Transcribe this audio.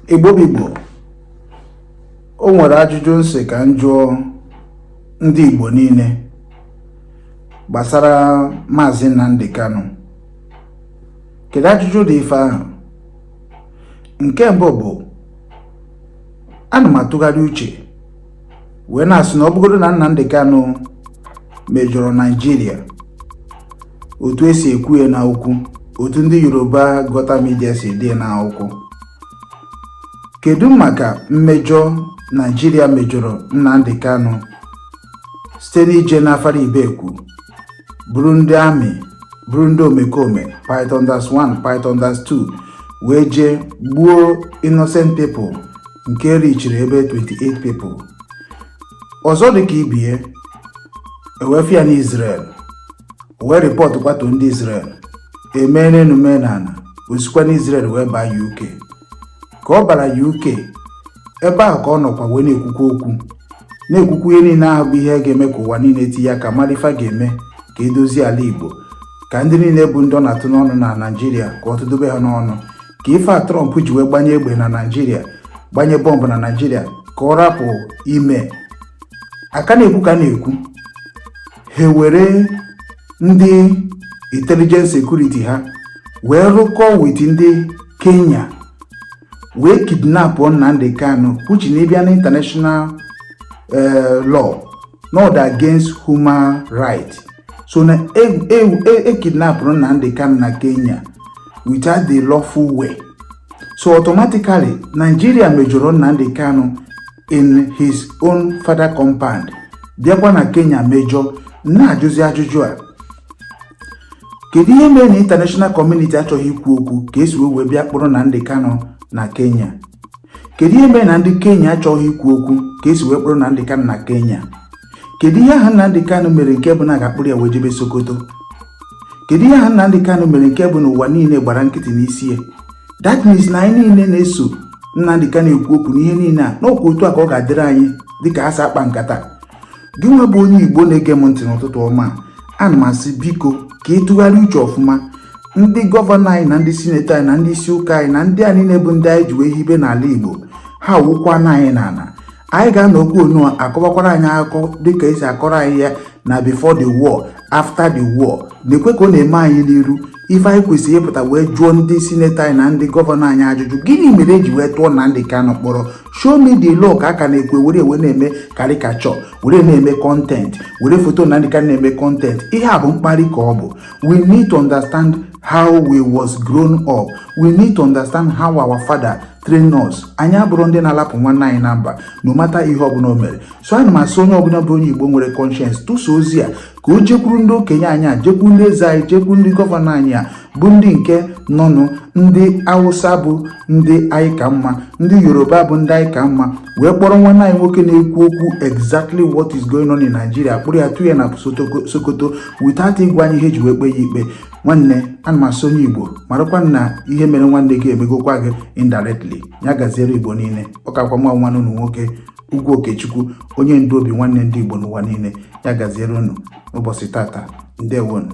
Igbo Igbo, o nwere ajụjụ nsị ka m jụọ ndị Igbo niile gbasara Maazị Nnamdi Kanu. Kedu ajụjụ dị ife ahụ? Nke mbụ bụ, ana m atụgharị uche wee na-asị na ọ bụgoro na Nnamdi Kanu mejọrọ Nigeria, otu esi ekwu ya n'akwụkwọ, otu ndị Yoruba Gota Media si dị n'akwụkwọ, kedu maka mmejọ Nigeria mejọrọ Nnamdi Kanu site n'ije n'afara Ibekwu bụrụ ndị amị, bụrụ ndị omekome, Python -1, Python -2 wee jee gbuo innocent people nke richiri ebe 28 people. Ọzọ dị ka ibie ewefia n'Israel, wee rịpọtụ kwato ndị Israel emene enume n'ana, osikwa n'Israel wee baa UK. Ka ọ bara UK, ebe ahụ ka ọ nọkwa wee na-ekwukwu ihe niile ahụ bụ ihe ga-eme ka ụwa niile tinye aka mara ife ga-eme ka edozie ala Igbo, ka ndị niile bụ ndị ọ na-atụ n'ọnụ na Naịjirịa ka ọ tụdobe ha n'ọnụ, ka ife a Trump ji wee gbanye egbe na Naịjirịa, gbanye bọmbụ na Naịjirịa, ka ọ rapụ ime. Aka na-ekwu ka na-ekwu, ha were ndị intelligence security ha wee rụkọ wit ndị Kenya wee kidnap Nnamdi Kanu, which na ịbịa na international law not against human rights. So na kidnap Nnamdi Kanu na Kenya without the lawful way. So automatically Nigeria mejọrọ Nnamdi Kanu in his own father compound, bịakwa na Kenya mejọ. Na-ajụzi ajụjụ a, kedu ihe mere na international community achọghị ikwu okwu ka esi wee bịa kpọrọ Nnamdi Kanu na Kenya? Kedu ihe mere na ndị Kenya achọghị ikwu okwu ka esi wee kpọrọ Nnamdi Kanu na Kenya? Kedu ihe ahụ Nnamdi Kanu mere nke bụ na ga-akpụrụ ya wee jebe Sokoto? Kedu ihe ahụ Nnamdi Kanu mere nke bụ na ụwa niile gbara nkịtị n'isi ya? That means na anyị niile na-eso Nnamdi Kanu ekwu okwu n'ihe niile a, n'okwu otu a ka ọ ga-adịrị anyị dịka asa akpa nkata. Gị nwa bụ onye Igbo na-ege m ntị n'ụtụtụ ọma, ana m asị biko ka ịtụgharị uche ọfụma. Ndị gọvanọ anyị na ndị sinetọ anyị na ndị isi ụka anyị na ndị a niile bụ ndị anyị ji wee hibe n'ala Igbo, ha wụkwana anyị n'ala. Anyị ga-anọ okwu onu akọwakwara anyị akụkọ dịka esi akọrọ anyị ya na before the war, after the war, na-ekwe ka ọ na-eme anyị n'iru. Ife anyị kwesịrị ịpụta wee jụọ ndị sinetọ anyị na ndị gọvanọ anyị ajụjụ, gịnị mere eji wee tụọ Nnamdi Kanu mkpọrọ? Show me the law ka aka na-ekwe were na-eme karikachọ, were na-eme content, were foto Nnamdi Kanu na-eme content. Ihe a bụ mkparị ka ọ bụ. We need to understand how we was grown up. We need to understand how our father train us. Anyị abụrụ ndị na-alapụ nwanne anyị na mba no matter ihe ọbụla o mere. So ana m asị onye ọbụla bụ onye Igbo nwere conscience tụso ozi a ka o jekwuru ndị okenye anyị a, jekwu ndị eze anyị, jekwu ndị gọvanọ anyị a bụ ndị nke nọnụ, ndị Hausa bụ ndị anyị ka mma, ndị Yoruba bụ ndị anyị ka mma, wee kpọrọ nwanne anyị nwoke na-ekwu okwu exactly what is going on in Nigeria, kpụrụ ya tụ ya na Sokoto without ịgwa anyị ihe ji wee kpe ya ikpe. Nwanne, ana m asị onye Igbo marakwa na ihe mere nwanne gị emegokwa gị indirectly. Ya gaziere Igbo niile. Ọ kakwa nwa nwanne unu nwoke Ugwu Okechukwu, onye ndu obi nwanne ndị Igbo n'ụwa niile. Ya gaziere unu ụbọchị tata. Ndewonu.